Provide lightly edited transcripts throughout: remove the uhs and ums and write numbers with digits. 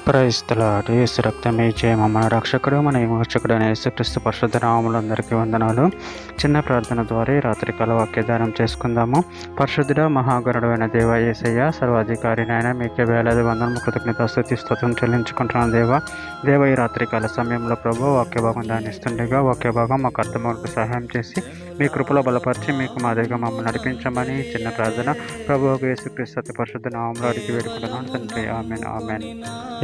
Praise the lord. యేసు రక్తమే జయము. మన రక్షకుడు మన విమోచకుడు అయిన యేసుక్రీస్తు పరిశుద్ధ నామములో అందరికీ వందనాలు. చిన్న ప్రార్థన ద్వారా ఈ రాత్రికాల వాక్యదానం చేసుకుందాము. పరిశుద్ధుడ మహాగణుడైన దేవ యేసయ్య, సర్వాధికారి నాయన, మీకే వేలాది వందనము కృతజ్ఞత స్తుతి స్తోత్రం చెల్లించుకుంటున్నాను దేవ ఈ రాత్రికాల సమయంలో ప్రభు వాక్య భాగం ధ్యానిస్తుండగా వాక్య భాగం మాకు అర్థమవులకు సహాయం చేసి మీ కృపలో బలపరిచి మీకు మాదిరిగా మమ్మల్ని నడిపించమని చిన్న ప్రార్థన ప్రభు యేసుక్రీస్తు అతి పరిశుద్ధ నామములో అడిగి వేడుకుంటున్నాను తండ్రి. ఆమేన్ ఆమేన్.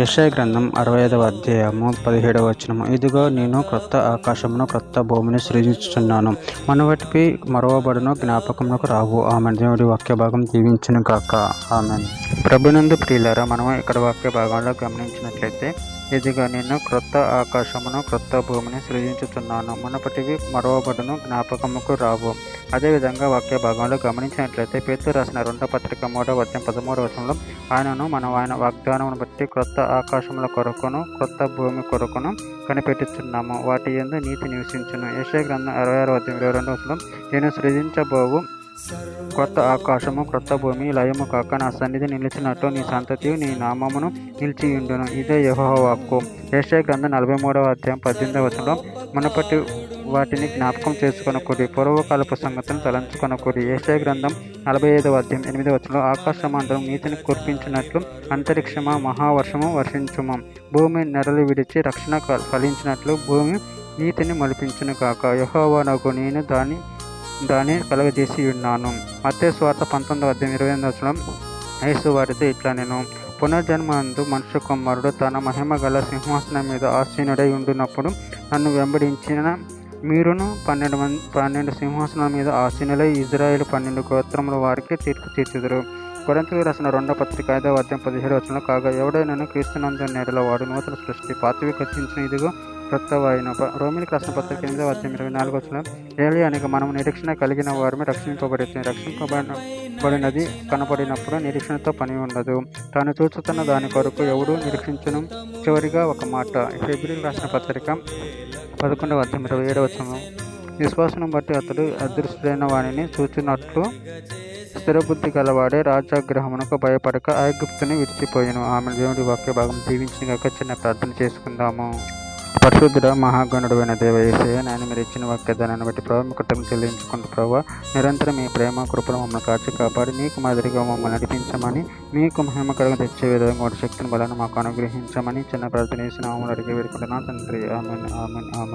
యెషయా గ్రంథం 65వ అధ్యాయము 17వ వచనము. ఇదిగో నేను క్రొత్త ఆకాశమును క్రొత్త భూమిని సృజించుచున్నాను, మనవటిపై మరవబడును, జ్ఞాపకమునకు రావు. ఆమెన్. దేవుడి వాక్య భాగం దీవించును గాక. ఆమెన్. ప్రభునందు ప్రియులారా, మనము ఇక్కడ వాక్య భాగంలో గమనించినట్లయితే ఇదిగో నేను క్రొత్త ఆకాశమును క్రొత్త భూమిని సృజించుతున్నాను, మునుపటివి మరవబడును, జ్ఞాపకముకు రావు. అదేవిధంగా వాక్య భాగంలో గమనించినట్లయితే పేతురు రాసిన 2వ పత్రిక 3వ అధ్యాయం 13వ వచనంలో ఆయన వాగ్దానమును బట్టి క్రొత్త ఆకాశముల కొరకును క్రొత్త భూమి కొరకును కనిపెట్టుచున్నాము, వాటి యందు నీతి నివసించును. యెషయా గ్రంథం 66వ అధ్యాయం 22వ వచనంలో నేను సృజించబోవు కొత్త ఆకాశము క్రొత్త భూమి లయము కాక నా సన్నిధి నిలిచినట్టు నీ సంతతి నీ నామమును నిలిచియుండును, ఇదే యెహోవా వాక్కు. యెషయా గ్రంథం 43వ అధ్యాయం 18వ వచనంలో మునుపటి వాటిని జ్ఞాపకం చేసుకొనకూడి, పూర్వకాలపు సంగతులను తలంచుకొనకూడి. యెషయా గ్రంథం 45వ అధ్యాయం 8వ వచనంలో ఆకాశమండలం నీతిని కురిపించినట్లు అంతరిక్షమా మహావర్షము వర్షించుము, భూమి నెరలు విడిచి రక్షణ ఫలించినట్లు భూమి నీతిని మొలిపించును కాక. యెహోవా నగు నేను దాన్ని కలగజేసి ఉన్నాను. మత్తయి సువార్త 19వ అధ్యాయం 28వ వచనం యేసు వారితో ఇట్లా నేను పునర్జన్మందు మనుష్య కుమారుడు తన మహిమ గల సింహాసనం మీద ఆసీనుడై ఉండునప్పుడు నన్ను వెంబడించిన మీరును 12 సింహాసనాల మీద ఆసీనులై ఇజ్రాయేలు 12 గోత్రముల వారికి తీర్పు తీర్చుదురు. కొరింథీయులకు రాసిన 2వ పత్రిక 5వ అధ్యాయం 17వ వచనంలో కాగా ఎవడైనను క్రీస్తునందు నేడల వాడు నూతన సృష్టి, పాతవి గతించిన ఇదిగో క్రొత్తవైన. రోమీయులకు రాసిన పత్రిక 8వ అధ్యాయం 24వ వచనం ఏలి అనగా మనము నిరీక్షణ కలిగిన వారమే రక్షింపబడినది కనపడినప్పుడు నిరీక్షణతో పని ఉండదు, తాను చూచుతున్న దాని కొరకు ఎవడు నిరీక్షించును. చివరిగా ఒక మాట ఫిబ్రవరికి రాసిన పత్రిక 11వ అధ్యాయం 27వ వచనం విశ్వాసం బట్టి అతడు అదృష్టుడైన వానిని చూచినట్లు స్థిరబుద్ధి గలవాడే రాజాగ్రహమునకు భయపడక ఐగుప్తుని విడిచిపోయాను. ఆమె. దేవుడి వాక్య భాగం దీవించిన కాక చిన్న ప్రార్థన చేసుకుందాము. పరిశుద్ధుడ మహాగణుడైన దేవ యేసయ్య, నేను మీరు ఇచ్చిన వాక్యదానాన్ని బట్టి ప్రభావ మీ కృతజ్ఞతలు చెల్లించుకుంటూ ప్రభావ నిరంతరం మీ ప్రేమ కృపను మమ్మల్ని కాచి కాపాడి మీకు మాదిరిగా మమ్మల్ని నడిపించమని, మీకు మహిమకరంగా తెచ్చే విధంగా వాటి శక్తిని బలాన్ని మాకు అనుగ్రహించమని చిన్న ప్రార్థన చేసిన అడిగి వేడుకుంటున్నాను తండ్రి. Amen amen amen.